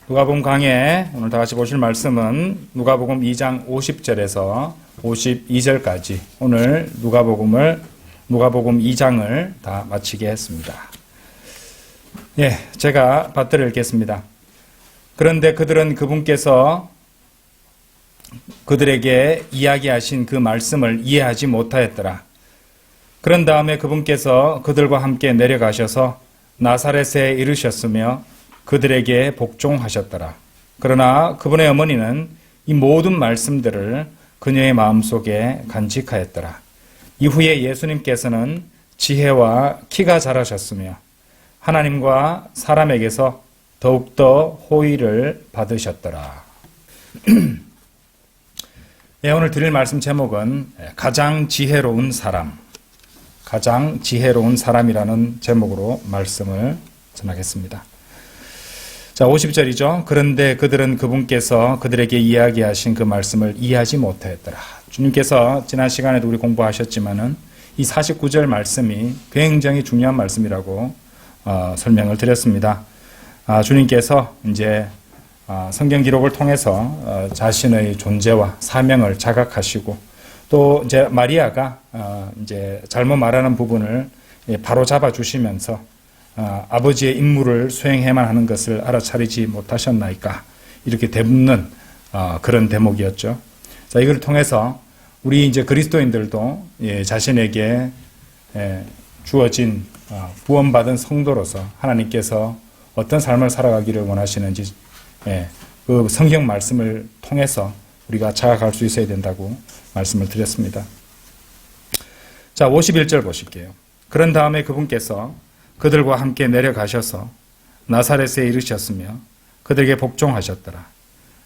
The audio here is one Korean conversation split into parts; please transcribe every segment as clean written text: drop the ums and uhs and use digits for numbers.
누가복음 강해 오늘 다 같이 보실 말씀은 누가복음 2장 50절에서 52절까지 오늘 누가복음 2장을 다 마치게 했습니다. 제가 받들어 읽겠습니다. 그런데 그들은 그분께서 그들에게 이야기하신 그 말씀을 이해하지 못하였더라. 그런 다음에 그분께서 그들과 함께 내려가셔서 나사렛에 이르셨으며 그들에게 복종하셨더라. 그러나 그분의 어머니는 이 모든 말씀들을 그녀의 마음속에 간직하였더라. 이후에 예수님께서는 지혜와 키가 자라셨으며 하나님과 사람에게서 더욱더 호의를 받으셨더라. 오늘 드릴 말씀 제목은 가장 지혜로운 사람이라는 제목으로 말씀을 전하겠습니다. 자, 50절이죠. 그런데 그들은 그분께서 그들에게 이야기하신 그 말씀을 이해하지 못하였더라. 주님께서 지난 시간에도 우리 공부하셨지만은 이 49절 말씀이 굉장히 중요한 말씀이라고 설명을 드렸습니다. 주님께서 이제 성경 기록을 통해서 자신의 존재와 사명을 자각하시고 또 이제 마리아가 이제 잘못 말하는 부분을 바로 잡아 주시면서 아버지의 임무를 수행해야만 하는 것을 알아차리지 못하셨나이까 이렇게 되묻는 그런 대목이었죠. 자, 이걸 통해서 우리 이제 그리스도인들도 자신에게 주어진 구원받은 성도로서 하나님께서 어떤 삶을 살아가기를 원하시는지 그 성경 말씀을 통해서 우리가 자각할 수 있어야 된다고 말씀을 드렸습니다. 자, 51절 보실게요. 그런 다음에 그분께서 그들과 함께 내려가셔서 나사렛에 이르셨으며 그들에게 복종하셨더라.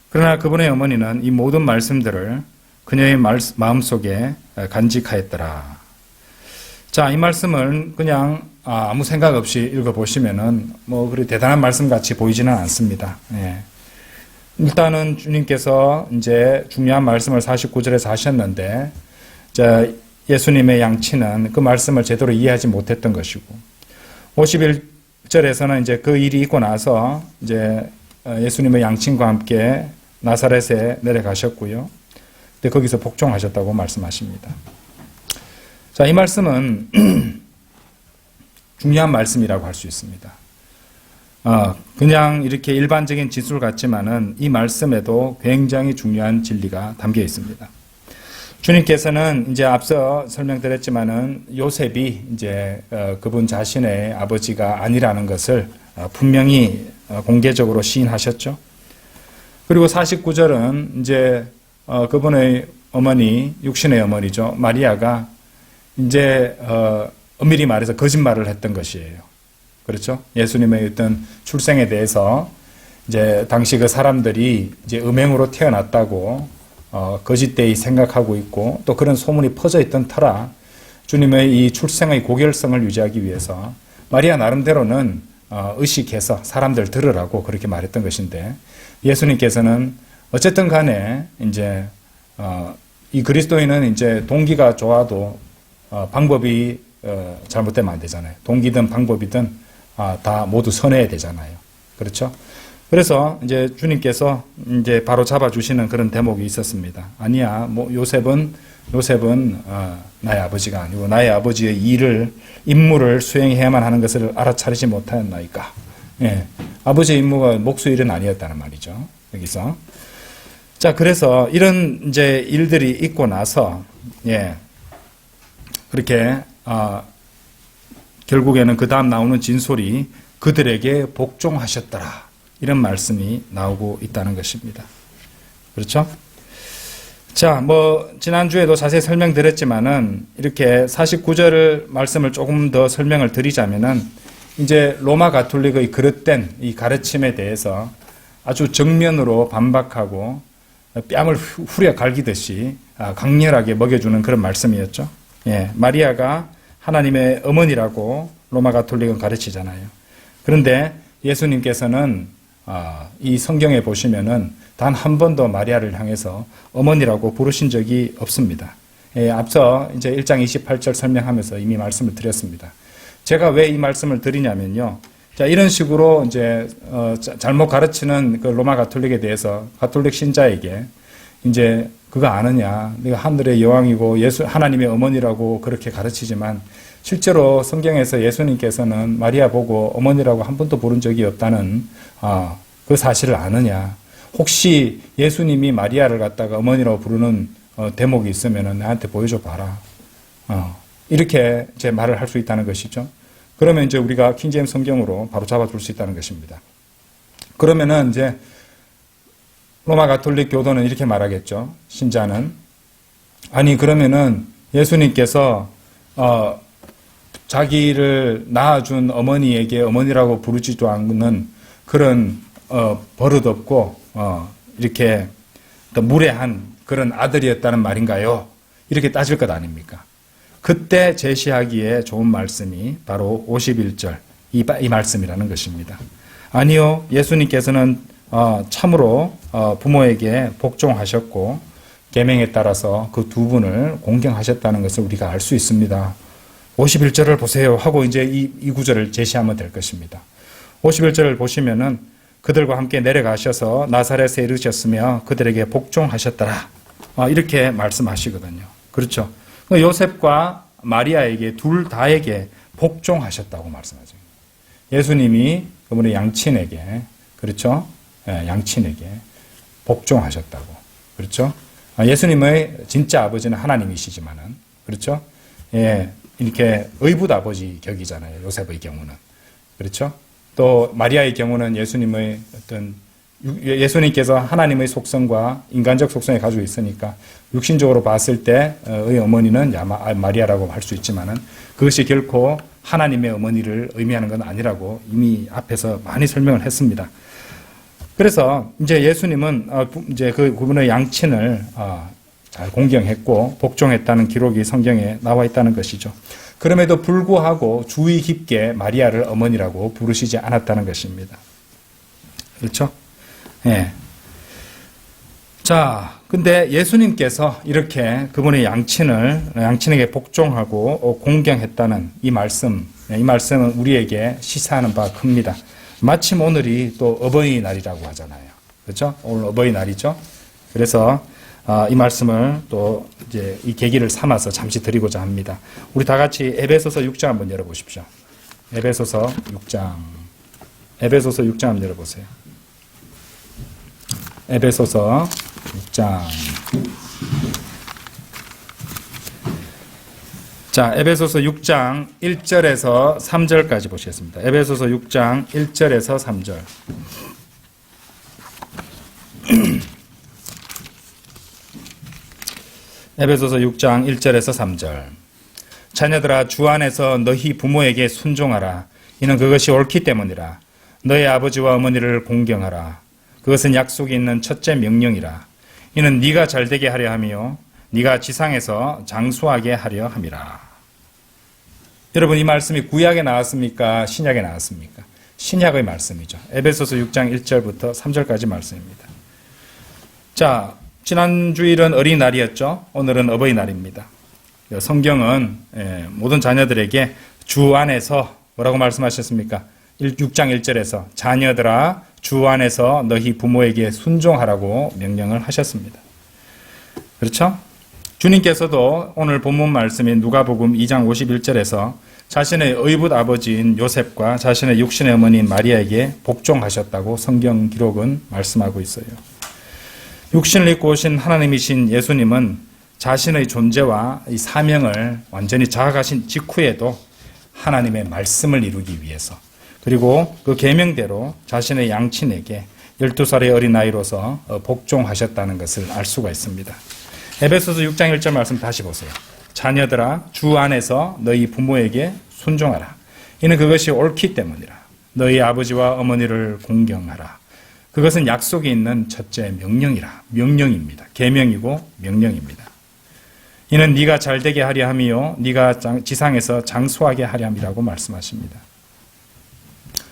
그러나 그분의 어머니는 이 모든 말씀들을 그녀의 마음속에 간직하였더라. 자, 이 말씀을 그냥 아무 생각 없이 읽어보시면은 그리 대단한 말씀 같이 보이지는 않습니다. 일단은 주님께서 이제 중요한 말씀을 49절에서 하셨는데, 예수님의 양치는 그 말씀을 제대로 이해하지 못했던 것이고, 51절에서는 이제 그 일이 있고 나서 이제 예수님의 양친과 함께 나사렛에 내려가셨고요. 근데 거기서 복종하셨다고 말씀하십니다. 자, 이 말씀은 중요한 말씀이라고 할 수 있습니다. 그냥 이렇게 일반적인 지술 같지만은 이 말씀에도 굉장히 중요한 진리가 담겨 있습니다. 주님께서는 이제 앞서 설명드렸지만은 요셉이 이제 그분 자신의 아버지가 아니라는 것을 분명히 공개적으로 시인하셨죠. 그리고 49절은 이제 그분의 어머니, 육신의 어머니죠. 마리아가 이제 엄밀히 말해서 거짓말을 했던 것이에요. 그렇죠? 예수님의 어떤 출생에 대해서 이제 당시 그 사람들이 이제 음행으로 태어났다고 거짓되이 생각하고 있고 또 그런 소문이 퍼져 있던 터라 주님의 이 출생의 고결성을 유지하기 위해서 마리아 나름대로는 의식해서 사람들 들으라고 그렇게 말했던 것인데 예수님께서는 어쨌든 간에 이제 이 그리스도인은 이제 동기가 좋아도 방법이 잘못되면 안 되잖아요. 동기든 방법이든 다 모두 선해야 되잖아요. 그렇죠? 그래서 이제 주님께서 이제 바로 잡아주시는 그런 대목이 있었습니다. 아니야, 요셉은 나의 아버지가 아니고 나의 아버지의 임무를 수행해야만 하는 것을 알아차리지 못하였나이까. 아버지의 임무가 목수 일은 아니었다는 말이죠. 여기서. 자, 그래서 이런 이제 일들이 있고 나서, 그렇게, 결국에는 그 다음 나오는 진솔이 그들에게 복종하셨더라. 이런 말씀이 나오고 있다는 것입니다. 그렇죠? 자, 지난주에도 자세히 설명드렸지만은, 이렇게 49절 말씀을 조금 더 설명을 드리자면은, 이제 로마 가톨릭의 그릇된 이 가르침에 대해서 아주 정면으로 반박하고, 뺨을 후려 갈기듯이 강렬하게 먹여주는 그런 말씀이었죠. 마리아가 하나님의 어머니라고 로마 가톨릭은 가르치잖아요. 그런데 예수님께서는 이 성경에 보시면은 단 한 번도 마리아를 향해서 어머니라고 부르신 적이 없습니다. 앞서 이제 1장 28절 설명하면서 이미 말씀을 드렸습니다. 제가 왜 이 말씀을 드리냐면요. 자, 이런 식으로 이제 잘못 가르치는 그 로마 가톨릭에 대해서 가톨릭 신자에게 이제 그거 아느냐? 네가 하늘의 여왕이고 하나님의 어머니라고 그렇게 가르치지만 실제로 성경에서 예수님께서는 마리아 보고 어머니라고 한 번도 부른 적이 없다는 그 사실을 아느냐? 혹시 예수님이 마리아를 갖다가 어머니라고 부르는 대목이 있으면은 나한테 보여줘 봐라. 이렇게 이제 말을 할 수 있다는 것이죠. 그러면 이제 우리가 킹제임스 성경으로 바로 잡아줄 수 있다는 것입니다. 그러면은 이제 로마 가톨릭 교도는 이렇게 말하겠죠. 신자는 아니 그러면은 예수님께서 자기를 낳아준 어머니에게 어머니라고 부르지도 않는 그런 버릇 없고 이렇게 더 무례한 그런 아들이었다는 말인가요? 이렇게 따질 것 아닙니까? 그때 제시하기에 좋은 말씀이 바로 51절 이 말씀이라는 것입니다. 아니요, 예수님께서는 참으로 부모에게 복종하셨고 계명에 따라서 그 두 분을 공경하셨다는 것을 우리가 알 수 있습니다. 51절을 보세요 하고 이제 이 구절을 제시하면 될 것입니다. 51절을 보시면은 그들과 함께 내려가셔서 나사렛에 이르셨으며 그들에게 복종하셨더라. 이렇게 말씀하시거든요. 그렇죠. 요셉과 마리아에게 둘 다에게 복종하셨다고 말씀하죠. 예수님이 그분의 양친에게 그렇죠. 양친에게 복종하셨다고. 그렇죠. 예수님의 진짜 아버지는 하나님이시지만은 그렇죠. 이렇게 의붓 아버지 격이잖아요. 요셉의 경우는. 그렇죠. 또 마리아의 경우는 예수님의 예수님께서 하나님의 속성과 인간적 속성을 가지고 있으니까 육신적으로 봤을 때의 어머니는 마리아라고 할 수 있지만은 그것이 결코 하나님의 어머니를 의미하는 건 아니라고 이미 앞에서 많이 설명을 했습니다. 그래서 이제 예수님은 이제 그분의 양친을 잘 공경했고 복종했다는 기록이 성경에 나와 있다는 것이죠. 그럼에도 불구하고 주의 깊게 마리아를 어머니라고 부르시지 않았다는 것입니다. 그렇죠? 예. 자, 근데 예수님께서 이렇게 그분의 양친에게 복종하고 공경했다는 이 말씀은 우리에게 시사하는 바가 큽니다. 마침 오늘이 또 어버이날이라고 하잖아요. 그렇죠? 오늘 어버이날이죠. 그래서 이 말씀을 또 이제 이 계기를 삼아서 잠시 드리고자 합니다. 우리 다 같이 에베소서 6장 한번 열어보십시오. 에베소서 6장 한번 열어보세요. 에베소서 6장. 자, 에베소서 6장 1절에서 3절까지 보시겠습니다. 에베소서 6장 1절에서 3절. 에베소서 6장 1절에서 3절. 자녀들아, 주 안에서 너희 부모에게 순종하라. 이는 그것이 옳기 때문이라. 너희 아버지와 어머니를 공경하라. 그것은 약속이 있는 첫째 명령이라. 이는 네가 잘되게 하려 하며 네가 지상에서 장수하게 하려 함이라. 여러분, 이 말씀이 구약에 나왔습니까? 신약에 나왔습니까? 신약의 말씀이죠. 에베소서 6장 1절부터 3절까지 말씀입니다. 자, 지난 주일은 어린이날이었죠. 오늘은 어버이날입니다. 성경은 모든 자녀들에게 주 안에서 뭐라고 말씀하셨습니까? 6장 1절에서 자녀들아 주 안에서 너희 부모에게 순종하라고 명령을 하셨습니다. 그렇죠? 주님께서도 오늘 본문 말씀인 누가복음 2장 51절에서 자신의 의붓 아버지인 요셉과 자신의 육신의 어머니인 마리아에게 복종하셨다고 성경 기록은 말씀하고 있어요. 육신을 입고 오신 하나님이신 예수님은 자신의 존재와 이 사명을 완전히 자각하신 직후에도 하나님의 말씀을 이루기 위해서 그리고 그 계명대로 자신의 양친에게 12살의 어린아이로서 복종하셨다는 것을 알 수가 있습니다. 에베소서 6장 1절 말씀 다시 보세요. 자녀들아 주 안에서 너희 부모에게 순종하라. 이는 그것이 옳기 때문이라. 너희 아버지와 어머니를 공경하라. 그것은 약속이 있는 첫째 명령이라. 명령입니다. 계명이고 명령입니다. 이는 네가 잘되게 하려 함이요 네가 지상에서 장수하게 하려 함이라고 말씀하십니다.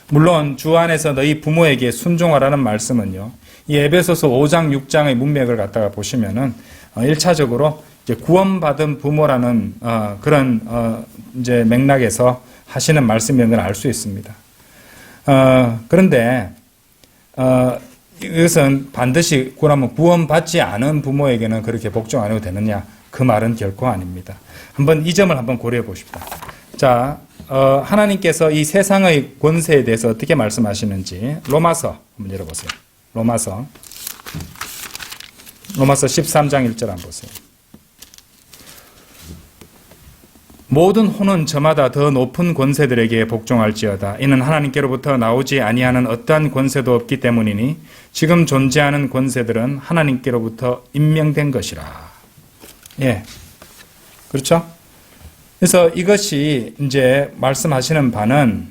물론 주 안에서 너희 부모에게 순종하라는 말씀은요. 이 에베소서 5장 6장의 문맥을 갖다가 보시면은 1차적으로 이제 구원받은 부모라는 그런 이제 맥락에서 하시는 말씀인 걸 알 수 있습니다. 그런데 이것은 반드시 그러면 구원받지 않은 부모에게는 그렇게 복종 안 해도 되느냐? 그 말은 결코 아닙니다. 한번 이 점을 한번 고려해 보십시다. 자, 하나님께서 이 세상의 권세에 대해서 어떻게 말씀하시는지 로마서 한번 열어보세요. 로마서 13장 1절 한번 보세요. 모든 혼은 저마다 더 높은 권세들에게 복종할지어다. 이는 하나님께로부터 나오지 아니하는 어떠한 권세도 없기 때문이니 지금 존재하는 권세들은 하나님께로부터 임명된 것이라. 예. 그렇죠? 그래서 이것이 이제 말씀하시는 바는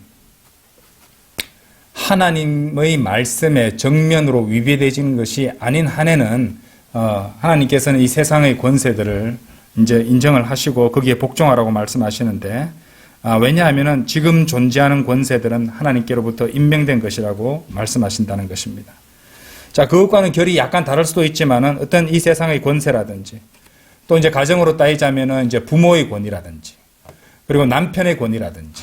하나님의 말씀에 정면으로 위배되지는 것이 아닌 한에는 하나님께서는 이 세상의 권세들을 이제 인정을 하시고 거기에 복종하라고 말씀하시는데 왜냐하면은 지금 존재하는 권세들은 하나님께로부터 임명된 것이라고 말씀하신다는 것입니다. 자, 그것과는 결이 약간 다를 수도 있지만은 어떤 이 세상의 권세라든지 또 이제 가정으로 따지자면은 이제 부모의 권위라든지 그리고 남편의 권위라든지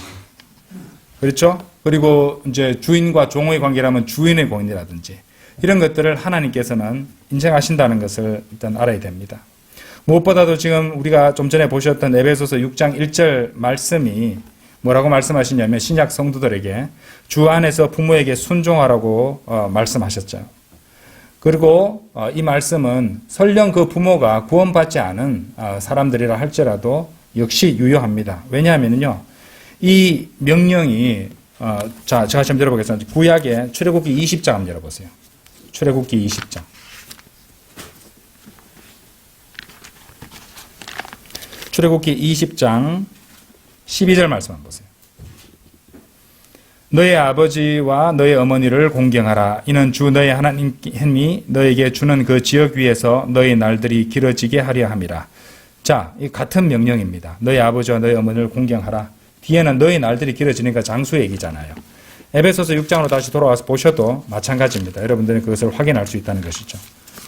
그렇죠? 그리고 이제 주인과 종의 관계라면 주인의 권위라든지 이런 것들을 하나님께서는 인정하신다는 것을 일단 알아야 됩니다. 무엇보다도 지금 우리가 좀 전에 보셨던 에베소서 6장 1절 말씀이 뭐라고 말씀하시냐면 신약 성도들에게 주 안에서 부모에게 순종하라고 말씀하셨죠. 그리고 이 말씀은 설령 그 부모가 구원받지 않은 사람들이라 할지라도 역시 유효합니다. 왜냐하면요, 이 명령이 자, 제가 좀 열어보겠습니다. 구약의 출애굽기 20장 한번 열어보세요. 출애굽기 20장. 출애굽기 20장 12절 말씀 한번 보세요. 너의 아버지와 너의 어머니를 공경하라. 이는 주 너의 하나님이 너에게 주는 그 지역 위에서 너의 날들이 길어지게 하려 함이라. 자, 이 같은 명령입니다. 너의 아버지와 너의 어머니를 공경하라. 뒤에는 너의 날들이 길어지니까 장수 얘기잖아요. 에베소서 6장으로 다시 돌아와서 보셔도 마찬가지입니다. 여러분들은 그것을 확인할 수 있다는 것이죠.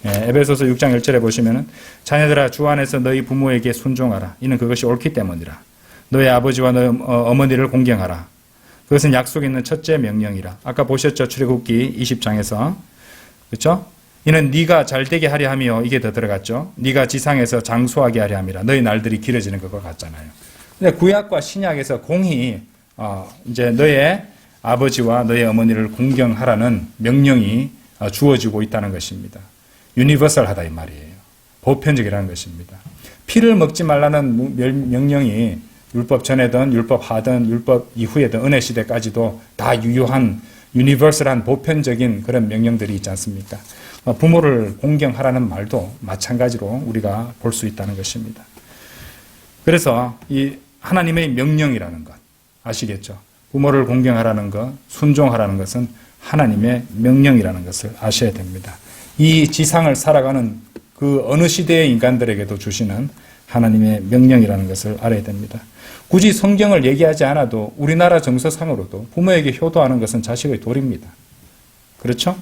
에베소서 6장 1절에 보시면은 자녀들아 주 안에서 너희 부모에게 순종하라. 이는 그것이 옳기 때문이라. 너의 아버지와 너의 어머니를 공경하라. 그것은 약속 있는 첫째 명령이라. 아까 보셨죠? 출애굽기 20장에서. 그렇죠? 이는 네가 잘되게 하려 하며 이게 더 들어갔죠. 네가 지상에서 장수하게 하려 함이라. 너희 날들이 길어지는 것과 같잖아요. 근데 구약과 신약에서 공히 이제 너의 아버지와 너의 어머니를 공경하라는 명령이 주어지고 있다는 것입니다. 유니버설하다 이 말이에요. 보편적이라는 것입니다. 피를 먹지 말라는 명령이 율법 전에든 율법 하든 율법 이후에든 은혜 시대까지도 다 유효한 유니버설한 보편적인 그런 명령들이 있지 않습니까? 부모를 공경하라는 말도 마찬가지로 우리가 볼 수 있다는 것입니다. 그래서 이 하나님의 명령이라는 것 아시겠죠? 부모를 공경하라는 것, 순종하라는 것은 하나님의 명령이라는 것을 아셔야 됩니다. 이 지상을 살아가는 그 어느 시대의 인간들에게도 주시는 하나님의 명령이라는 것을 알아야 됩니다. 굳이 성경을 얘기하지 않아도 우리나라 정서상으로도 부모에게 효도하는 것은 자식의 도리입니다. 그렇죠?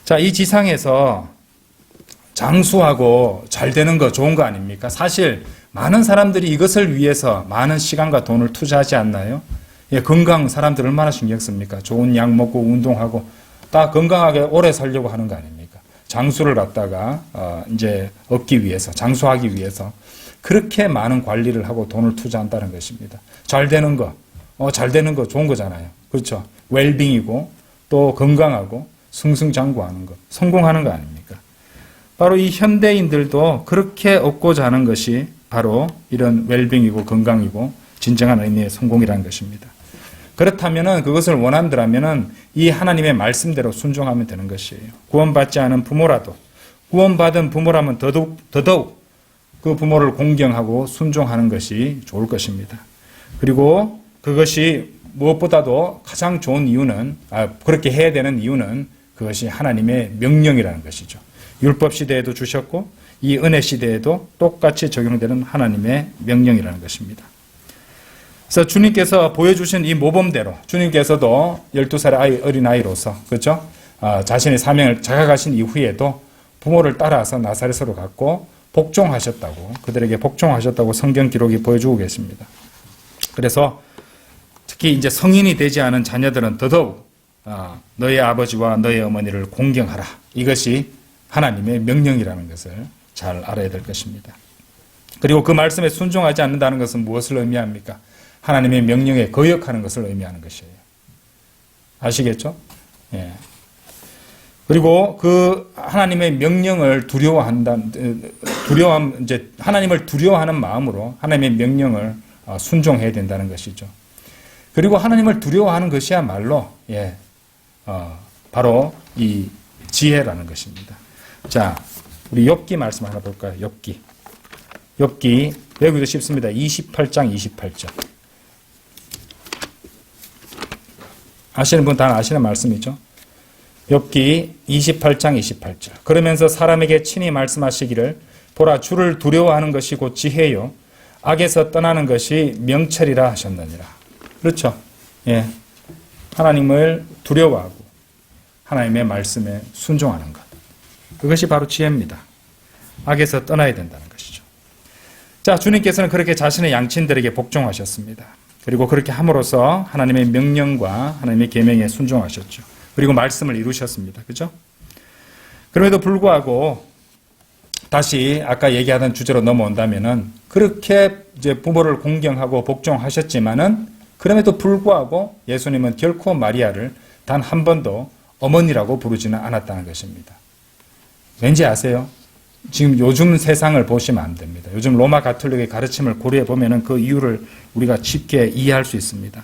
자, 이 지상에서 장수하고 잘 되는 거 좋은 거 아닙니까? 사실 많은 사람들이 이것을 위해서 많은 시간과 돈을 투자하지 않나요? 예, 건강 사람들 얼마나 신경 씁니까? 좋은 약 먹고 운동하고 다 건강하게 오래 살려고 하는 거 아닙니까? 장수를 갖다가 이제 얻기 위해서, 장수하기 위해서 그렇게 많은 관리를 하고 돈을 투자한다는 것입니다. 잘 되는 거, 잘 되는 거 좋은 거잖아요. 그렇죠? 웰빙이고 또 건강하고 승승장구하는 것, 성공하는 거 아닙니까? 바로 이 현대인들도 그렇게 얻고자 하는 것이 바로 이런 웰빙이고 건강이고 진정한 의미의 성공이라는 것입니다. 그렇다면은 그것을 원한다면은 이 하나님의 말씀대로 순종하면 되는 것이에요. 구원받지 않은 부모라도 구원받은 부모라면 더더욱 그 부모를 공경하고 순종하는 것이 좋을 것입니다. 그리고 그것이 무엇보다도 가장 좋은 이유는 그렇게 해야 되는 이유는 그것이 하나님의 명령이라는 것이죠. 율법 시대에도 주셨고 이 은혜 시대에도 똑같이 적용되는 하나님의 명령이라는 것입니다. 그래서 주님께서 보여주신 이 모범대로 주님께서도 12살의 어린아이로서 그렇죠? 자신의 사명을 자각하신 이후에도 부모를 따라서 나사렛으로 갔고 복종하셨다고 그들에게 복종하셨다고 성경 기록이 보여주고 계십니다. 그래서 특히 이제 성인이 되지 않은 자녀들은 더더욱 너의 아버지와 너의 어머니를 공경하라. 이것이 하나님의 명령이라는 것을 잘 알아야 될 것입니다. 그리고 그 말씀에 순종하지 않는다는 것은 무엇을 의미합니까? 하나님의 명령에 거역하는 것을 의미하는 것이에요. 아시겠죠? 예. 그리고 그 하나님의 명령을 이제 하나님을 두려워하는 마음으로 하나님의 명령을 순종해야 된다는 것이죠. 그리고 하나님을 두려워하는 것이야말로 바로 이 지혜라는 것입니다. 자, 우리 욥기 말씀 하나 볼까요? 욥기 외우기도 쉽습니다. 28장 28절. 아시는 분 다 아시는 말씀이죠. 욥기 28장 28절. 그러면서 사람에게 친히 말씀하시기를 보라 주를 두려워하는 것이 곧 지혜요 악에서 떠나는 것이 명철이라 하셨느니라. 그렇죠. 예. 하나님을 두려워하고 하나님의 말씀에 순종하는 것. 그것이 바로 지혜입니다. 악에서 떠나야 된다는 것이죠. 자, 주님께서는 그렇게 자신의 양친들에게 복종하셨습니다. 그리고 그렇게 함으로써 하나님의 명령과 하나님의 계명에 순종하셨죠. 그리고 말씀을 이루셨습니다. 그죠? 그럼에도 불구하고 다시 아까 얘기하던 주제로 넘어온다면은 그렇게 이제 부모를 공경하고 복종하셨지만은 그럼에도 불구하고 예수님은 결코 마리아를 단 한 번도 어머니라고 부르지는 않았다는 것입니다. 왠지 아세요? 지금 요즘 세상을 보시면 안 됩니다. 요즘 로마 가톨릭의 가르침을 고려해 보면은 그 이유를 우리가 쉽게 이해할 수 있습니다.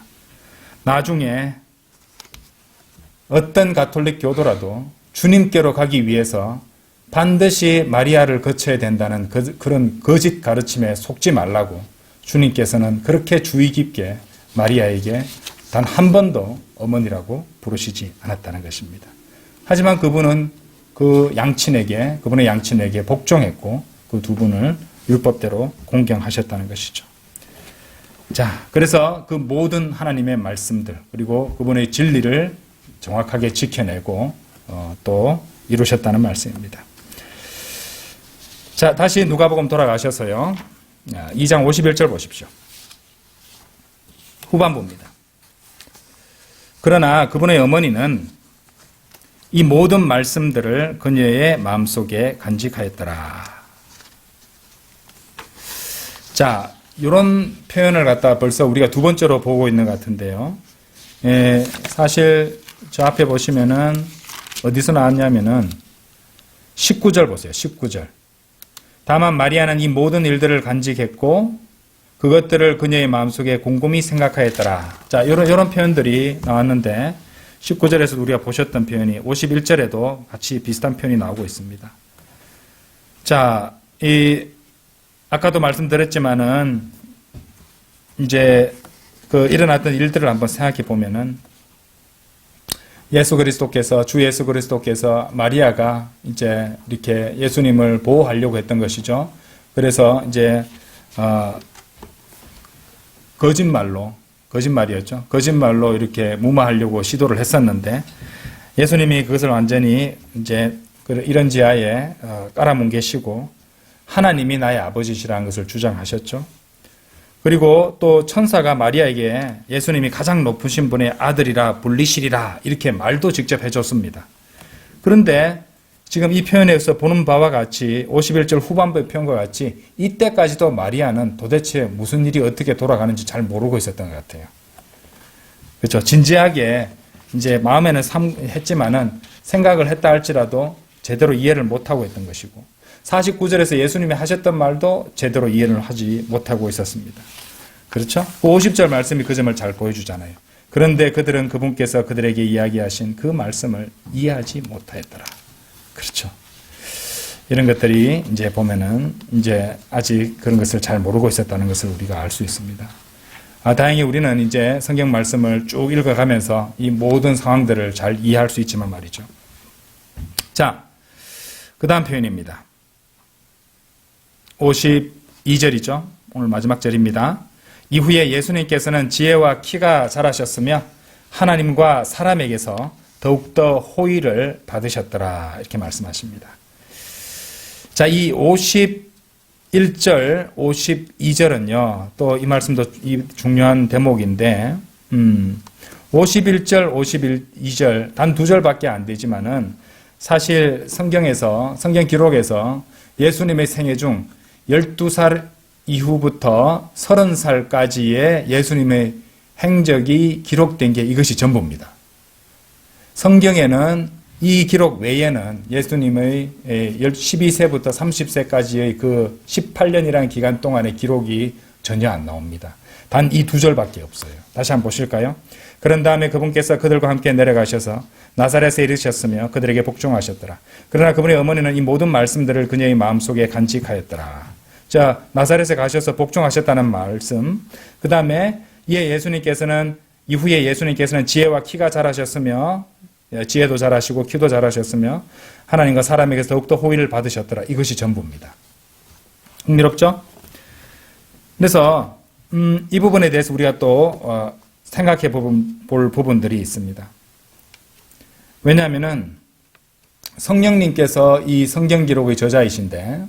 나중에 어떤 가톨릭 교도라도 주님께로 가기 위해서 반드시 마리아를 거쳐야 된다는 그런 거짓 가르침에 속지 말라고 주님께서는 그렇게 주의 깊게 마리아에게 단 한 번도 어머니라고 부르시지 않았다는 것입니다. 하지만 그분은 그분의 양친에게 복종했고 그 두 분을 율법대로 공경하셨다는 것이죠. 자, 그래서 그 모든 하나님의 말씀들 그리고 그분의 진리를 정확하게 지켜내고 또 이루셨다는 말씀입니다. 자, 다시 누가복음 돌아가셔서요. 2장 51절 보십시오. 후반부입니다. 그러나 그분의 어머니는 이 모든 말씀들을 그녀의 마음속에 간직하였더라. 자, 이런 표현을 갖다 벌써 우리가 두 번째로 보고 있는 것 같은데요. 사실 저 앞에 보시면은 어디서 나왔냐면은 19절 보세요. 19절. 다만 마리아는 이 모든 일들을 간직했고 그것들을 그녀의 마음속에 곰곰이 생각하였더라. 자, 이런 표현들이 나왔는데 19절에서 우리가 보셨던 표현이 51절에도 같이 비슷한 표현이 나오고 있습니다. 자, 아까도 말씀드렸지만은 이제 일어났던 일들을 한번 생각해 보면은 주 예수 그리스도께서 마리아가 이제 이렇게 예수님을 보호하려고 했던 것이죠. 그래서 이제 거짓말이었죠. 거짓말로 이렇게 무마하려고 시도를 했었는데 예수님이 그것을 완전히 이제 이런 지하에 깔아뭉개시고 하나님이 나의 아버지시라는 것을 주장하셨죠. 그리고 또 천사가 마리아에게 예수님이 가장 높으신 분의 아들이라 불리시리라 이렇게 말도 직접 해줬습니다. 그런데 지금 이 표현에서 보는 바와 같이 51절 후반부의 표현과 같이 이때까지도 마리아는 도대체 무슨 일이 어떻게 돌아가는지 잘 모르고 있었던 것 같아요. 그렇죠. 진지하게 이제 마음에는 했지만은 생각을 했다 할지라도 제대로 이해를 못하고 있던 것이고 49절에서 예수님이 하셨던 말도 제대로 이해를 하지 못하고 있었습니다. 그렇죠? 50절 말씀이 그 점을 잘 보여주잖아요. 그런데 그들은 그분께서 그들에게 이야기하신 그 말씀을 이해하지 못하였더라. 그렇죠. 이런 것들이 이제 보면은 이제 아직 그런 것을 잘 모르고 있었다는 것을 우리가 알 수 있습니다. 다행히 우리는 이제 성경 말씀을 쭉 읽어가면서 이 모든 상황들을 잘 이해할 수 있지만 말이죠. 자, 그 다음 표현입니다. 52절이죠. 오늘 마지막 절입니다. 이후에 예수님께서는 지혜와 키가 자라셨으며 하나님과 사람에게서 더욱더 호의를 받으셨더라. 이렇게 말씀하십니다. 자, 이 51절, 52절은요, 또 이 말씀도 이 중요한 대목인데, 51절, 52절 단 2절밖에 안 되지만은 사실 성경 기록에서 예수님의 생애 중 12살 이후부터 30살까지의 예수님의 행적이 기록된 게 이것이 전부입니다. 성경에는 이 기록 외에는 예수님의 12세부터 30세까지의 그 18년이라는 기간 동안의 기록이 전혀 안 나옵니다. 단 이 2절밖에 없어요. 다시 한번 보실까요? 그런 다음에 그분께서 그들과 함께 내려가셔서 나사렛에 이르셨으며 그들에게 복종하셨더라. 그러나 그분의 어머니는 이 모든 말씀들을 그녀의 마음속에 간직하였더라. 자, 나사렛에 가셔서 복종하셨다는 말씀. 그 다음에 이후에 예수님께서는 지혜와 키가 자라셨으며 지혜도 잘하시고 키도 잘하셨으며 하나님과 사람에게서 더욱더 호의를 받으셨더라. 이것이 전부입니다. 흥미롭죠? 그래서 이 부분에 대해서 우리가 또 생각해 볼 부분들이 있습니다. 왜냐하면은 성령님께서 이 성경 기록의 저자이신데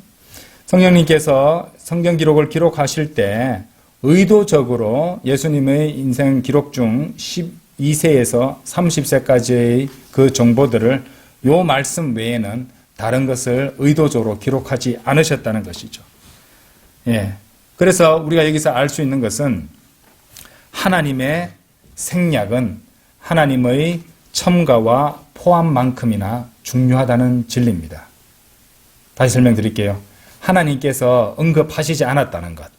성령님께서 성경 기록을 기록하실 때 의도적으로 예수님의 인생 기록 중 12세에서 30세까지의 그 정보들을 요 말씀 외에는 다른 것을 의도적으로 기록하지 않으셨다는 것이죠. 예. 그래서 우리가 여기서 알 수 있는 것은 하나님의 생략은 하나님의 첨가와 포함만큼이나 중요하다는 진리입니다. 다시 설명드릴게요. 하나님께서 언급하시지 않았다는 것,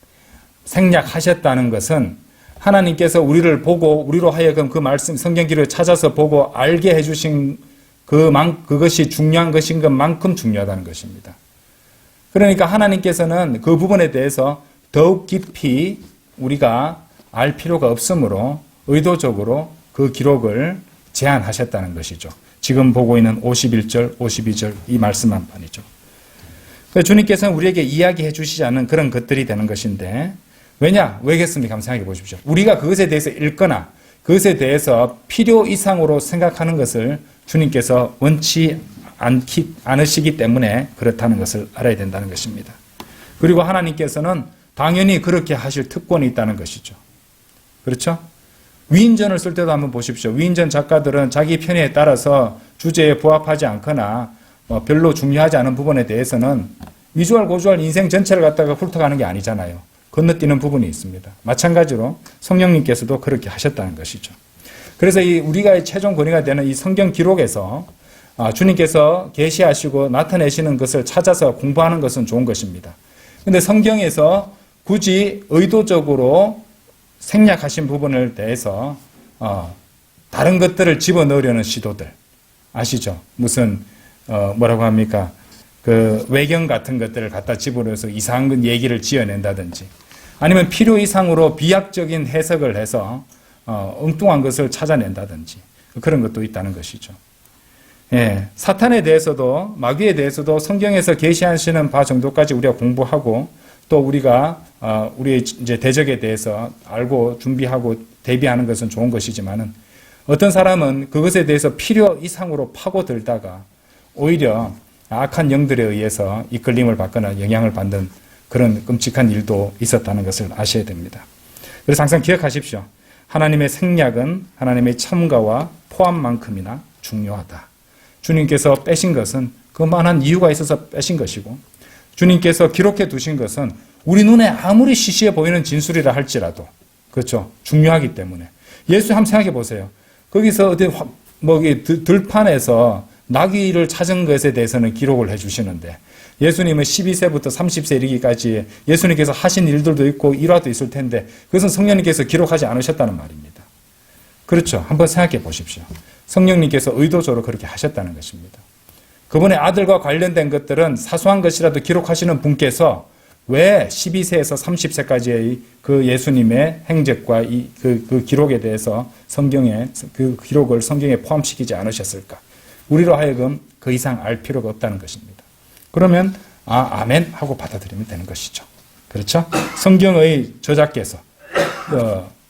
생략하셨다는 것은 하나님께서 우리를 보고 우리로 하여금 그 말씀 성경 기록을 찾아서 보고 알게 해주신 그것이 중요한 것인 것만큼 중요하다는 것입니다. 그러니까 하나님께서는 그 부분에 대해서 더욱 깊이 우리가 알 필요가 없으므로 의도적으로 그 기록을 제한하셨다는 것이죠. 지금 보고 있는 51절, 52절 이 말씀만 판이죠. 주님께서는 우리에게 이야기해 주시지 않은 그런 것들이 되는 것인데 왜겠습니까? 한번 생각해 보십시오. 우리가 그것에 대해서 읽거나 그것에 대해서 필요 이상으로 생각하는 것을 주님께서 원치 않으시기 때문에 그렇다는 것을 알아야 된다는 것입니다. 그리고 하나님께서는 당연히 그렇게 하실 특권이 있다는 것이죠. 그렇죠? 위인전을 쓸 때도 한번 보십시오. 위인전 작가들은 자기 편의에 따라서 주제에 부합하지 않거나 별로 중요하지 않은 부분에 대해서는 미주알 고주알 인생 전체를 갖다가 훑어가는 게 아니잖아요. 건너뛰는 부분이 있습니다. 마찬가지로 성령님께서도 그렇게 하셨다는 것이죠. 그래서 우리가 최종 권위가 되는 이 성경 기록에서 주님께서 계시하시고 나타내시는 것을 찾아서 공부하는 것은 좋은 것입니다. 그런데 성경에서 굳이 의도적으로 생략하신 부분을 대해서 다른 것들을 집어넣으려는 시도들 아시죠? 무슨 뭐라고 합니까? 그 외경 같은 것들을 갖다 집어넣어서 이상한 얘기를 지어낸다든지 아니면 필요 이상으로 비약적인 해석을 해서 엉뚱한 것을 찾아낸다든지 그런 것도 있다는 것이죠. 예, 사탄에 대해서도 마귀에 대해서도 성경에서 계시하시는 바 정도까지 우리가 공부하고 또 우리가 우리의 이제 대적에 대해서 알고 준비하고 대비하는 것은 좋은 것이지만은 어떤 사람은 그것에 대해서 필요 이상으로 파고들다가 오히려 악한 영들에 의해서 이끌림을 받거나 영향을 받는 그런 끔찍한 일도 있었다는 것을 아셔야 됩니다. 그래서 항상 기억하십시오. 하나님의 생략은 하나님의 첨가와 포함만큼이나 중요하다. 주님께서 빼신 것은 그만한 이유가 있어서 빼신 것이고 주님께서 기록해 두신 것은 우리 눈에 아무리 시시해 보이는 진술이라 할지라도 그렇죠. 중요하기 때문에 예수 한번 생각해 보세요. 거기서 어디 들판에서 나귀를 찾은 것에 대해서는 기록을 해 주시는데 예수님은 12세부터 30세 이르기까지 예수님께서 하신 일들도 있고 일화도 있을 텐데 그것은 성령님께서 기록하지 않으셨다는 말입니다. 그렇죠. 한번 생각해 보십시오. 성령님께서 의도적으로 그렇게 하셨다는 것입니다. 그분의 아들과 관련된 것들은 사소한 것이라도 기록하시는 분께서 왜 12세에서 30세까지의 그 예수님의 행적과 그 기록에 대해서 그 기록을 성경에 포함시키지 않으셨을까? 우리로 하여금 그 이상 알 필요가 없다는 것입니다. 그러면 아멘 하고 받아들이면 되는 것이죠. 그렇죠? 성경의 저자께서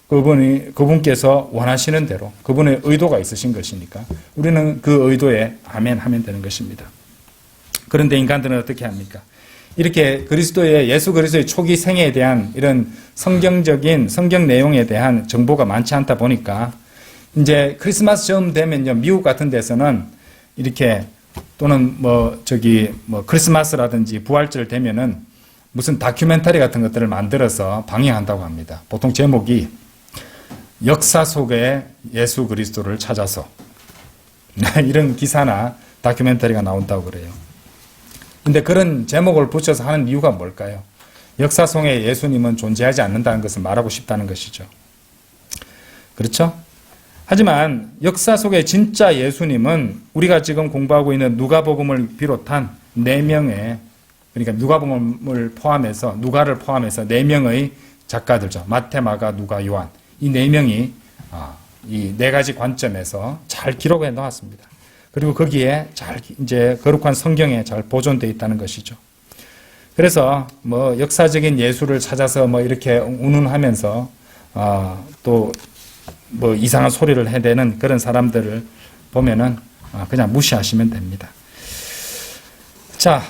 그분께서 원하시는 대로 그분의 의도가 있으신 것이니까 우리는 그 의도에 아멘 하면 되는 것입니다. 그런데 인간들은 어떻게 합니까? 이렇게 예수 그리스도의 초기 생애에 대한 이런 성경적인 성경 내용에 대한 정보가 많지 않다 보니까 이제 크리스마스 즈음 되면요, 미국 같은 데서는 이렇게 또는 크리스마스라든지 부활절 되면은 무슨 다큐멘터리 같은 것들을 만들어서 방영한다고 합니다. 보통 제목이 역사 속의 예수 그리스도를 찾아서 이런 기사나 다큐멘터리가 나온다고 그래요. 근데 그런 제목을 붙여서 하는 이유가 뭘까요? 역사 속의 예수님은 존재하지 않는다는 것을 말하고 싶다는 것이죠. 그렇죠? 하지만 역사 속의 진짜 예수님은 우리가 지금 공부하고 있는 누가복음을 비롯한 4명의, 그러니까 누가복음을 포함해서, 누가를 포함해서 4명의 작가들죠. 마태, 마가, 누가, 요한. 이 4명이 이 4가지 관점에서 잘 기록해 놓았습니다. 그리고 거기에 이제 거룩한 성경에 잘 보존되어 있다는 것이죠. 그래서 역사적인 예수를 찾아서 이렇게 운운하면서 또 이상한 소리를 해대는 그런 사람들을 보면은 그냥 무시하시면 됩니다. 자,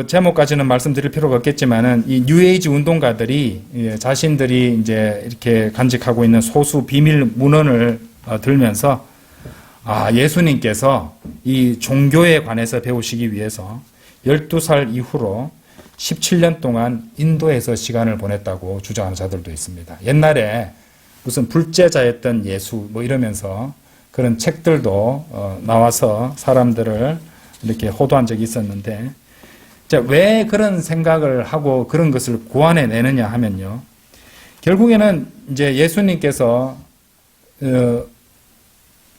제목까지는 말씀드릴 필요가 없겠지만은 이 뉴에이지 운동가들이 자신들이 이제 이렇게 간직하고 있는 소수 비밀 문헌을 들면서 예수님께서 이 종교에 관해서 배우시기 위해서 12살 이후로 17년 동안 인도에서 시간을 보냈다고 주장하는 자들도 있습니다. 옛날에 무슨 불제자였던 예수 이러면서 그런 책들도 나와서 사람들을 이렇게 호도한 적이 있었는데, 자, 왜 그런 생각을 하고 그런 것을 고안해내느냐 하면요, 결국에는 이제 예수님께서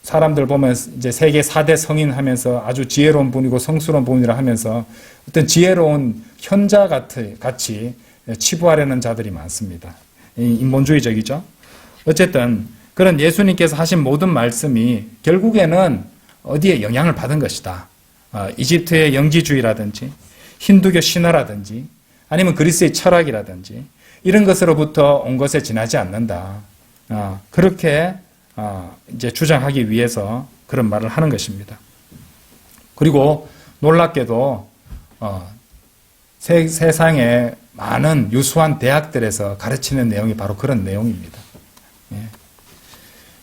사람들 보면 이제 세계 4대 성인 하면서 아주 지혜로운 분이고 성스러운 분이라 하면서 어떤 지혜로운 현자 같이 치부하려는 자들이 많습니다. 인본주의적이죠. 어쨌든 그런 예수님께서 하신 모든 말씀이 결국에는 어디에 영향을 받은 것이다. 이집트의 영지주의라든지 힌두교 신화라든지 아니면 그리스의 철학이라든지 이런 것으로부터 온 것에 지나지 않는다. 그렇게 이제 주장하기 위해서 그런 말을 하는 것입니다. 그리고 놀랍게도 세상의 많은 유수한 대학들에서 가르치는 내용이 바로 그런 내용입니다.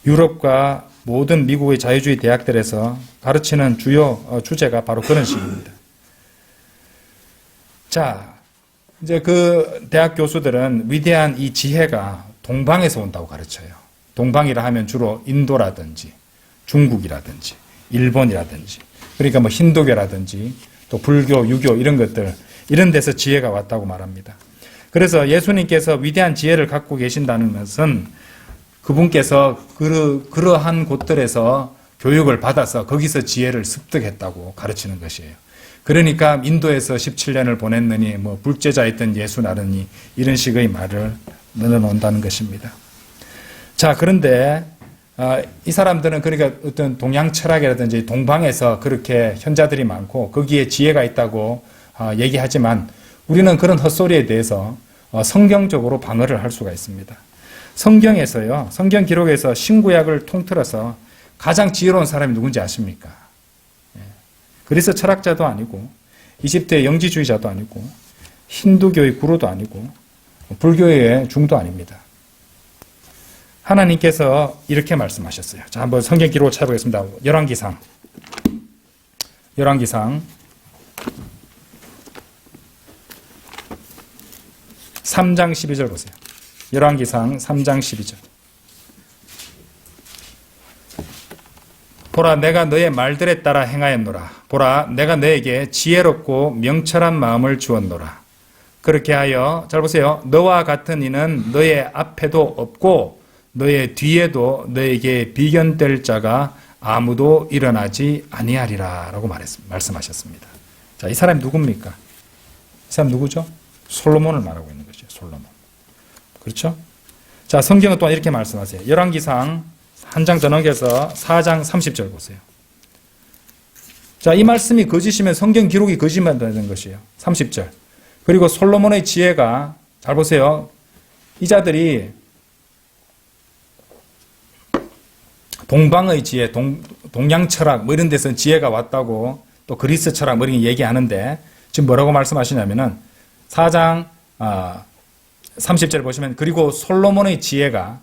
유럽과 모든 미국의 자유주의 대학들에서 가르치는 주요 주제가 바로 그런 식입니다. 자, 이제 그 대학 교수들은 위대한 이 지혜가 동방에서 온다고 가르쳐요. 동방이라 하면 주로 인도라든지 중국이라든지 일본이라든지, 그러니까 힌두교라든지 또 불교, 유교 이런 것들, 이런 데서 지혜가 왔다고 말합니다. 그래서 예수님께서 위대한 지혜를 갖고 계신다는 것은 그분께서 그러한 곳들에서 교육을 받아서 거기서 지혜를 습득했다고 가르치는 것이에요. 그러니까 인도에서 17년을 보냈느니 불제자였던 예수 나르니 이런 식의 말을 넣어놓는다는 것입니다. 자, 그런데 이 사람들은 그러니까 어떤 동양 철학이라든지 동방에서 그렇게 현자들이 많고 거기에 지혜가 있다고 얘기하지만 우리는 그런 헛소리에 대해서 성경적으로 방어를 할 수가 있습니다. 성경에서요, 성경 기록에서 신구약을 통틀어서 가장 지혜로운 사람이 누군지 아십니까? 그리스 철학자도 아니고 이집트의 영지주의자도 아니고 힌두교의 구루도 아니고 불교의 중도 아닙니다. 하나님께서 이렇게 말씀하셨어요. 자, 한번 성경 기록을 찾아보겠습니다. 열왕기상 3장 12절 보세요. 열왕기상 3장 12절. 보라, 내가 너의 말들에 따라 행하였노라. 보라, 내가 너에게 지혜롭고 명철한 마음을 주었노라. 그렇게 하여, 잘 보세요, 너와 같은 이는 너의 앞에도 없고 너의 뒤에도 너에게 비견될 자가 아무도 일어나지 아니하리라 라고 말씀하셨습니다. 자, 이 사람이 누굽니까? 이 사람 누구죠? 솔로몬을 말하고 있는 거죠. 솔로몬. 그렇죠? 자, 성경은 또한 이렇게 말씀하세요. 열왕기상 한 장 더 넘겨서 4장 30절 보세요. 자, 이 말씀이 거짓이면 성경 기록이 거짓말되는 것이에요. 30절. 그리고 솔로몬의 지혜가, 잘 보세요, 이 자들이 동방의 지혜, 동양 철학 이런 데서 지혜가 왔다고 또 그리스 철학 이런 얘기하는데, 지금 뭐라고 말씀하시냐면은 4장 30절 보시면 그리고 솔로몬의 지혜가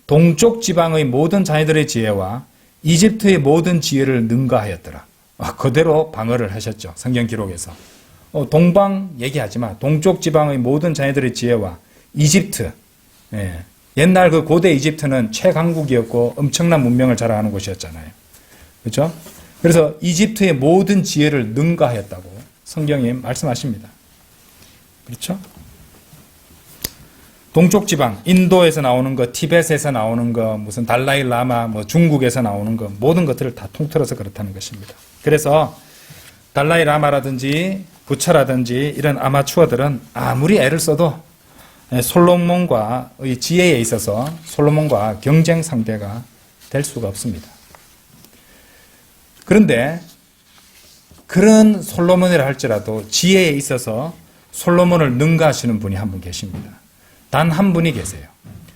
동쪽 지방의 모든 자녀들의 지혜와 이집트의 모든 지혜를 능가하였더라. 그대로 방어를 하셨죠. 성경 기록에서. 동방 얘기하지 마. 동쪽 지방의 모든 자녀들의 지혜와 이집트. 옛날 그 고대 이집트는 최강국이었고 엄청난 문명을 자랑하는 곳이었잖아요. 그렇죠? 그래서 이집트의 모든 지혜를 능가하였다고 성경이 말씀하십니다. 그렇죠? 동쪽 지방, 인도에서 나오는 거, 티벳에서 나오는 거, 무슨 달라이 라마, 뭐 중국에서 나오는 거, 모든 것들을 다 통틀어서 그렇다는 것입니다. 그래서 달라이 라마라든지 부처라든지 이런 아마추어들은 아무리 애를 써도 솔로몬과의 지혜에 있어서 솔로몬과 경쟁 상대가 될 수가 없습니다. 그런데 그런 솔로몬이라 할지라도 지혜에 있어서 솔로몬을 능가하시는 분이 한 분 계십니다. 단 한 분이 계세요.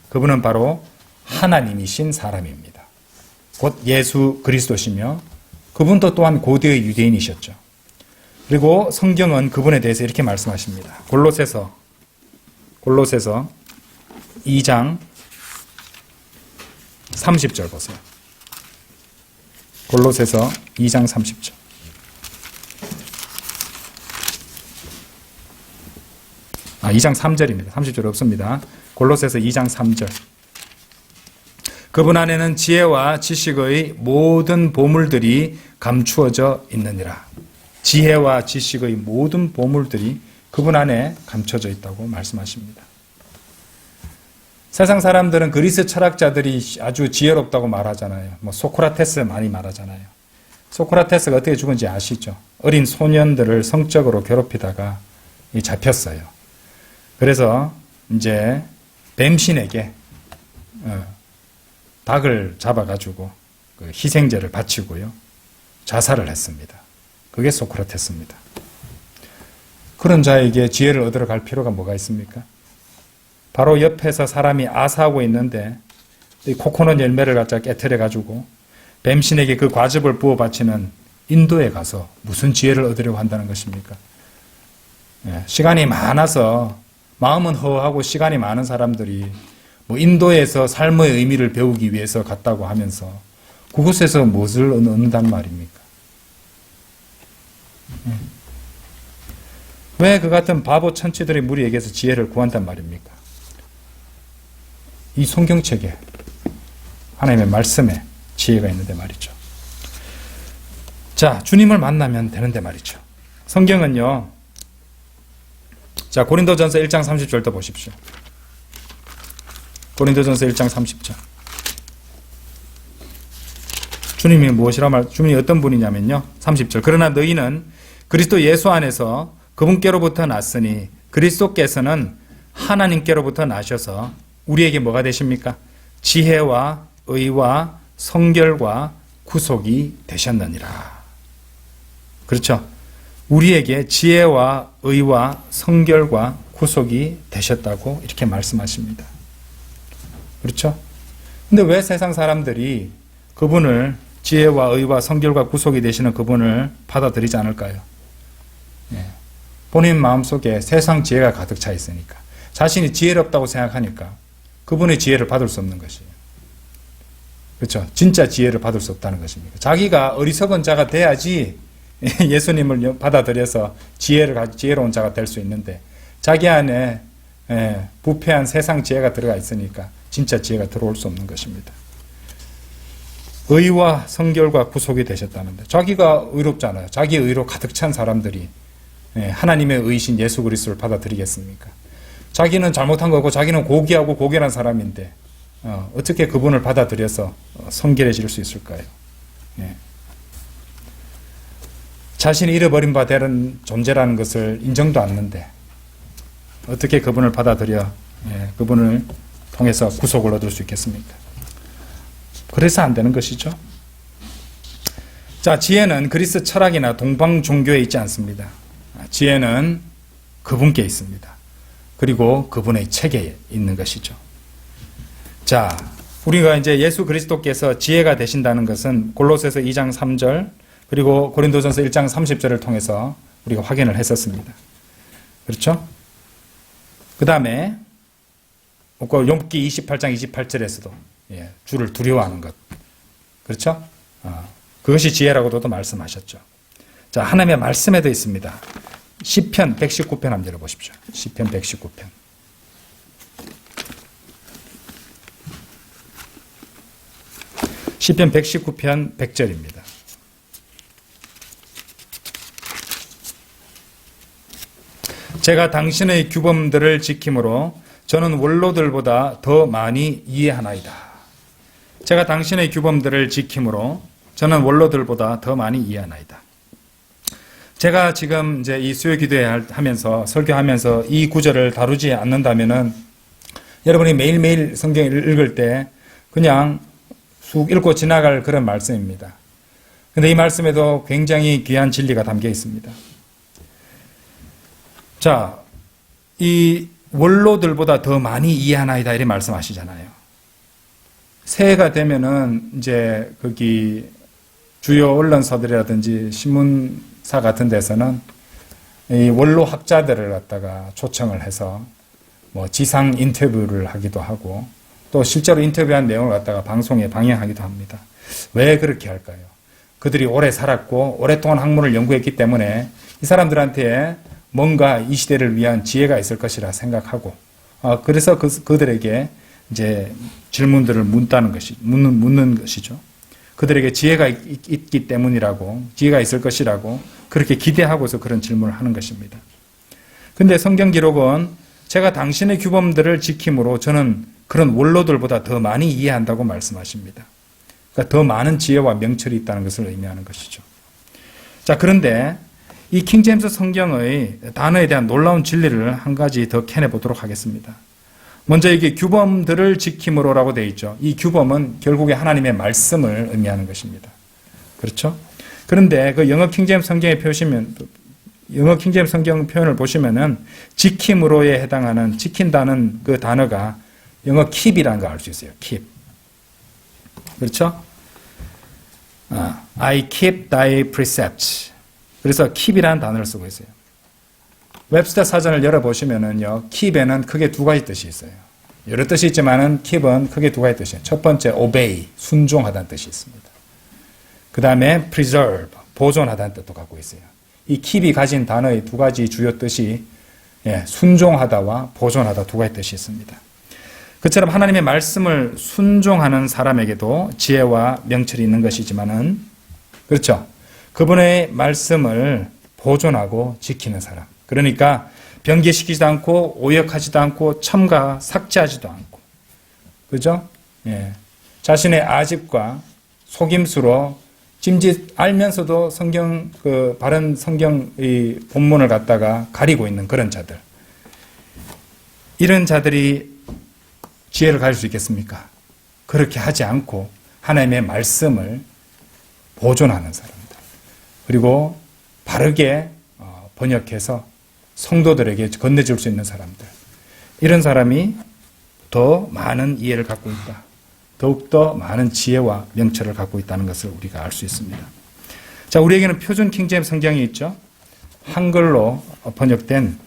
그분은 바로 하나님이신 사람입니다. 곧 예수 그리스도시며 그분도 또한 고대의 유대인이셨죠. 그리고 성경은 그분에 대해서 이렇게 말씀하십니다. 골로새서 2장 30절 보세요. 골로새서 2장 30절. 아, 2장 3절입니다. 30절 없습니다. 골로새서 2장 3절. 그분 안에는 지혜와 지식의 모든 보물들이 감추어져 있느니라. 지혜와 지식의 모든 보물들이 그분 안에 감춰져 있다고 말씀하십니다. 세상 사람들은 그리스 철학자들이 아주 지혜롭다고 말하잖아요. 뭐 소크라테스 많이 말하잖아요. 소크라테스가 어떻게 죽은지 아시죠? 어린 소년들을 성적으로 괴롭히다가 잡혔어요. 그래서 이제 뱀신에게 닭을 잡아가지고 그 희생제를 바치고요. 자살을 했습니다. 그게 소크라테스입니다. 그런 자에게 지혜를 얻으러 갈 필요가 뭐가 있습니까? 바로 옆에서 사람이 아사하고 있는데 이 코코넛 열매를 갖다 깨트려가지고 뱀신에게 그 과즙을 부어 바치는 인도에 가서 무슨 지혜를 얻으려고 한다는 것입니까? 시간이 많아서 마음은 허하고 시간이 많은 사람들이 뭐 인도에서 삶의 의미를 배우기 위해서 갔다고 하면서 그곳에서 무엇을 얻는단 말입니까? 왜 그 같은 바보 천치들의 무리에게서 지혜를 구한단 말입니까? 이 성경책에 하나님의 말씀에 지혜가 있는데 말이죠. 자, 주님을 만나면 되는데 말이죠. 성경은요. 자, 고린도전서 1장 30절도 보십시오. 고린도전서 1장 30절. 주님이 무엇이라 주님이 어떤 분이냐면요. 30절. 그러나 너희는 그리스도 예수 안에서 그분께로부터 났으니 그리스도께서는 하나님께로부터 나셔서 우리에게 뭐가 되십니까? 지혜와 의와 성결과 구속이 되셨느니라. 그렇죠? 우리에게 지혜와 의와 성결과 구속이 되셨다고 이렇게 말씀하십니다. 그렇죠? 근데 왜 세상 사람들이 그분을 지혜와 의와 성결과 구속이 되시는 그분을 받아들이지 않을까요? 본인 마음속에 세상 지혜가 가득 차 있으니까. 자신이 지혜롭다고 생각하니까 그분의 지혜를 받을 수 없는 것이에요. 그렇죠? 진짜 지혜를 받을 수 없다는 것입니다. 자기가 어리석은 자가 돼야지 예수님을 받아들여서 지혜로운 자가 될 수 있는데 자기 안에 부패한 세상 지혜가 들어가 있으니까 진짜 지혜가 들어올 수 없는 것입니다. 의와 성결과 구속이 되셨다는데 자기가 의롭잖아요. 자기 의로 가득 찬 사람들이 하나님의 의신 예수 그리스도를 받아들이겠습니까? 자기는 잘못한 거고 자기는 고귀하고 고결한 사람인데 어떻게 그분을 받아들여서 성결해질 수 있을까요? 자신이 잃어버린 바 되는 존재라는 것을 인정도 않는데 어떻게 그분을 받아들여 그분을 통해서 구속을 얻을 수 있겠습니까? 그래서 안 되는 것이죠. 자, 지혜는 그리스 철학이나 동방 종교에 있지 않습니다. 지혜는 그분께 있습니다. 그리고 그분의 책에 있는 것이죠. 자, 우리가 이제 예수 그리스도께서 지혜가 되신다는 것은 골로새서 2장 3절 그리고 고린도전서 1장 30절을 통해서 우리가 확인을 했었습니다. 그렇죠? 그 다음에 욥기 28장 28절에서도 주를 두려워하는 것. 그렇죠? 그것이 지혜라고도 또 말씀하셨죠. 자, 하나님의 말씀에도 있습니다. 시편 119편 한번 열어보십시오. 시편 119편. 시편 119편 100절입니다. 제가 당신의 규범들을 지킴으로 저는 원로들보다 더 많이 이해하나이다. 제가 당신의 규범들을 지킴으로 저는 원로들보다 더 많이 이해하나이다. 제가 지금 이제 이 수요 기도회 하면서 설교하면서 이 구절을 다루지 않는다면은 여러분이 매일매일 성경을 읽을 때 그냥 쑥 읽고 지나갈 그런 말씀입니다. 근데 이 말씀에도 굉장히 귀한 진리가 담겨 있습니다. 자, 이 원로들보다 더 많이 이해하나이다 이렇게 말씀하시잖아요. 새해가 되면은 이제 거기 주요 언론사들이라든지 신문사 같은 데서는 이 원로 학자들을 갖다가 초청을 해서 뭐 지상 인터뷰를 하기도 하고 또 실제로 인터뷰한 내용을 갖다가 방송에 방영하기도 합니다. 왜 그렇게 할까요? 그들이 오래 살았고 오랫동안 학문을 연구했기 때문에 이 사람들한테 뭔가 이 시대를 위한 지혜가 있을 것이라 생각하고 그래서 그들에게 이제 질문들을 묻는 것이죠. 그들에게 지혜가 있기 때문이라고, 지혜가 있을 것이라고 그렇게 기대하고서 그런 질문을 하는 것입니다. 근데 성경 기록은 제가 당신의 규범들을 지킴으로 저는 그런 원로들보다 더 많이 이해한다고 말씀하십니다. 그러니까 더 많은 지혜와 명철이 있다는 것을 의미하는 것이죠. 자, 그런데 이 킹제임스 성경의 단어에 대한 놀라운 진리를 한 가지 더 캐내보도록 하겠습니다. 먼저 이게 규범들을 지킴으로라고 되어 있죠. 이 규범은 결국에 하나님의 말씀을 의미하는 것입니다. 그렇죠? 그런데 그 영어 킹제임스 성경에 영어 킹제임스 성경 표현을 보시면은 지킴으로에 해당하는 지킨다는 그 단어가 영어 keep이라는 걸 알 수 있어요. keep. 그렇죠? I keep thy precepts. 그래서 keep이라는 단어를 쓰고 있어요. 웹스터 사전을 열어보시면은요, keep에는 크게 두 가지 뜻이 있어요. 여러 뜻이 있지만은 keep은 크게 두 가지 뜻이에요. 첫 번째, obey, 순종하다는 뜻이 있습니다. 그 다음에 preserve, 보존하다는 뜻도 갖고 있어요. 이 keep이 가진 단어의 두 가지 주요 뜻이 순종하다와 보존하다 두 가지 뜻이 있습니다. 그처럼 하나님의 말씀을 순종하는 사람에게도 지혜와 명철이 있는 것이지만은, 그렇죠? 그분의 말씀을 보존하고 지키는 사람. 그러니까 변개시키지도 않고 오역하지도 않고 첨가 삭제하지도 않고, 그죠? 자신의 아집과 속임수로 짐짓 알면서도 성경 바른 성경의 본문을 갖다가 가리고 있는 그런 자들. 이런 자들이 지혜를 가질 수 있겠습니까? 그렇게 하지 않고 하나님의 말씀을 보존하는 사람들. 그리고 바르게 번역해서 성도들에게 건네줄 수 있는 사람들. 이런 사람이 더 많은 이해를 갖고 있다. 더욱더 많은 지혜와 명철을 갖고 있다는 것을 우리가 알 수 있습니다. 자, 우리에게는 표준 킹제임스 성경이 있죠. 한글로 번역된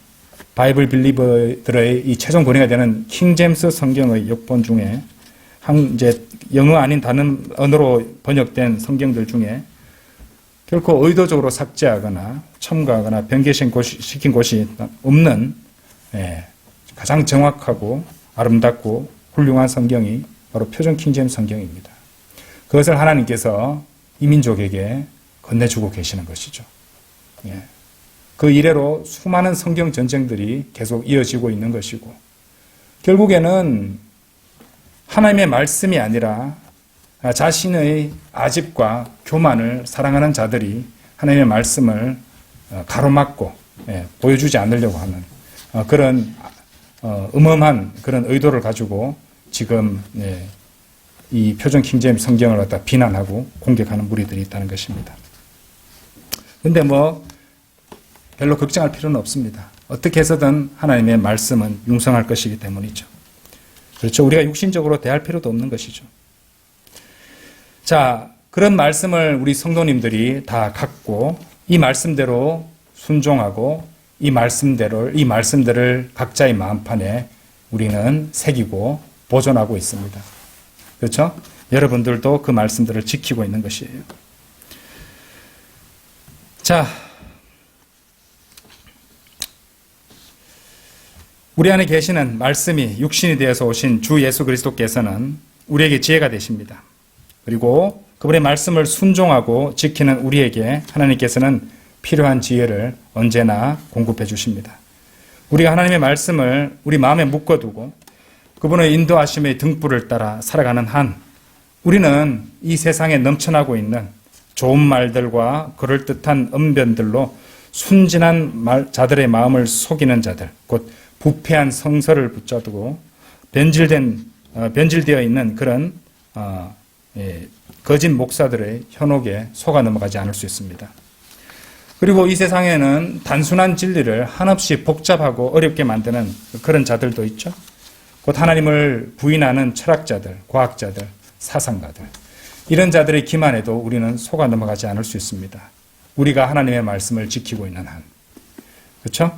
바이블 빌리버들의 이 최종 권위가 되는 킹제임스 성경의 역본 중에 이제 영어 아닌 다른 언어로 번역된 성경들 중에 결코 의도적으로 삭제하거나 첨가하거나 변개시킨 곳이 없는 가장 정확하고 아름답고 훌륭한 성경이 바로 표준 킹제임스 성경입니다. 그것을 하나님께서 이 민족에게 건네주고 계시는 것이죠. 그 이래로 수많은 성경 전쟁들이 계속 이어지고 있는 것이고, 결국에는 하나님의 말씀이 아니라 자신의 아집과 교만을 사랑하는 자들이 하나님의 말씀을 가로막고 보여주지 않으려고 하는 그런 음험한 그런 의도를 가지고 지금 이 표준 킹제임스 성경을 갖다 비난하고 공격하는 무리들이 있다는 것입니다. 그런데 별로 걱정할 필요는 없습니다. 어떻게 해서든 하나님의 말씀은 융성할 것이기 때문이죠. 그렇죠. 우리가 육신적으로 대할 필요도 없는 것이죠. 자, 그런 말씀을 우리 성도님들이 다 갖고 이 말씀대로 순종하고 이 말씀들을 각자의 마음판에 우리는 새기고 보존하고 있습니다. 그렇죠? 여러분들도 그 말씀들을 지키고 있는 것이에요. 자, 우리 안에 계시는 말씀이 육신이 되어서 오신 주 예수 그리스도께서는 우리에게 지혜가 되십니다. 그리고 그분의 말씀을 순종하고 지키는 우리에게 하나님께서는 필요한 지혜를 언제나 공급해 주십니다. 우리가 하나님의 말씀을 우리 마음에 묶어두고 그분의 인도하심의 등불을 따라 살아가는 한 우리는 이 세상에 넘쳐나고 있는 좋은 말들과 그럴듯한 언변들로 순진한 자들의 마음을 속이는 자들, 곧 부패한 성서를 붙잡고 변질되어 있는 그런 거짓 목사들의 현혹에 속아 넘어가지 않을 수 있습니다. 그리고 이 세상에는 단순한 진리를 한없이 복잡하고 어렵게 만드는 그런 자들도 있죠. 곧 하나님을 부인하는 철학자들, 과학자들, 사상가들, 이런 자들의 기만에도 우리는 속아 넘어가지 않을 수 있습니다. 우리가 하나님의 말씀을 지키고 있는 한. 그렇죠?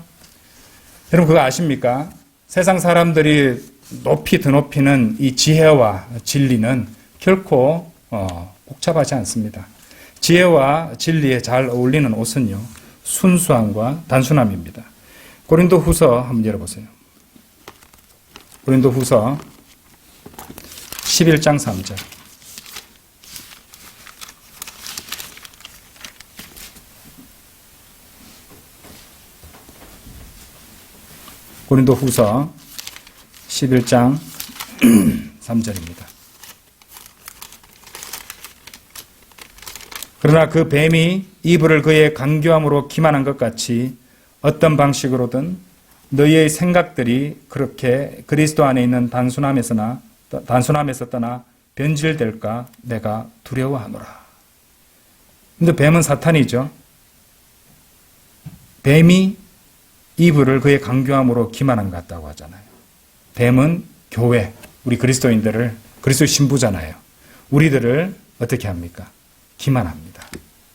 여러분 그거 아십니까? 세상 사람들이 높이 드높이는 이 지혜와 진리는 결코 복잡하지 않습니다. 지혜와 진리에 잘 어울리는 옷은요, 순수함과 단순함입니다. 고린도후서 한번 열어보세요. 고린도후서 11장 3절. 고린도후서 11장 3절입니다. 그러나 그 뱀이 이브를 그의 강교함으로 기만한 것 같이 어떤 방식으로든 너희의 생각들이 그렇게 그리스도 안에 있는 단순함에서 떠나 변질될까 내가 두려워하노라. 근데 뱀은 사탄이죠. 뱀이 이브를 그의 강교함으로 기만한 것 같다고 하잖아요. 뱀은 교회, 우리 그리스도인들을, 그리스도 신부잖아요. 우리들을 어떻게 합니까? 기만합니다.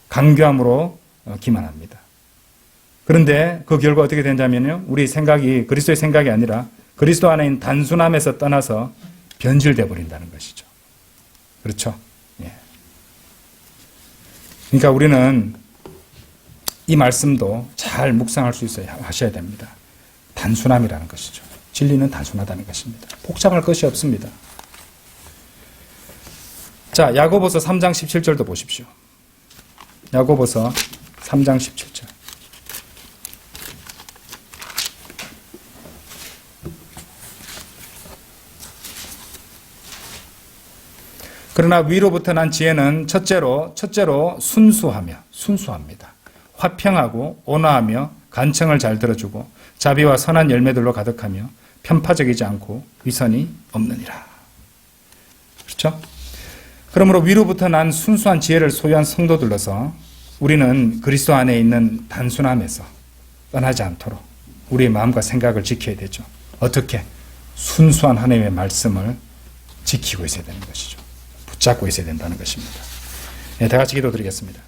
강교함으로 기만합니다. 그런데 그 결과 어떻게 된다면요, 우리 생각이 그리스도의 생각이 아니라 그리스도 안에 있는 단순함에서 떠나서 변질되어 버린다는 것이죠. 그렇죠? 예. 그러니까 우리는 이 말씀도 잘 묵상할 수 있어야 하셔야 됩니다. 단순함이라는 것이죠. 진리는 단순하다는 것입니다. 복잡할 것이 없습니다. 자, 야고보서 3장 17절도 보십시오. 야고보서 3장 17절. 그러나 위로부터 난 지혜는 첫째로 순수합니다. 화평하고 온화하며 간청을 잘 들어주고 자비와 선한 열매들로 가득하며 편파적이지 않고 위선이 없느니라. 그렇죠? 그러므로 위로부터 난 순수한 지혜를 소유한 성도들로서 우리는 그리스도 안에 있는 단순함에서 떠나지 않도록 우리의 마음과 생각을 지켜야 되죠. 어떻게? 순수한 하나님의 말씀을 지키고 있어야 되는 것이죠. 붙잡고 있어야 된다는 것입니다. 네, 다 같이 기도드리겠습니다.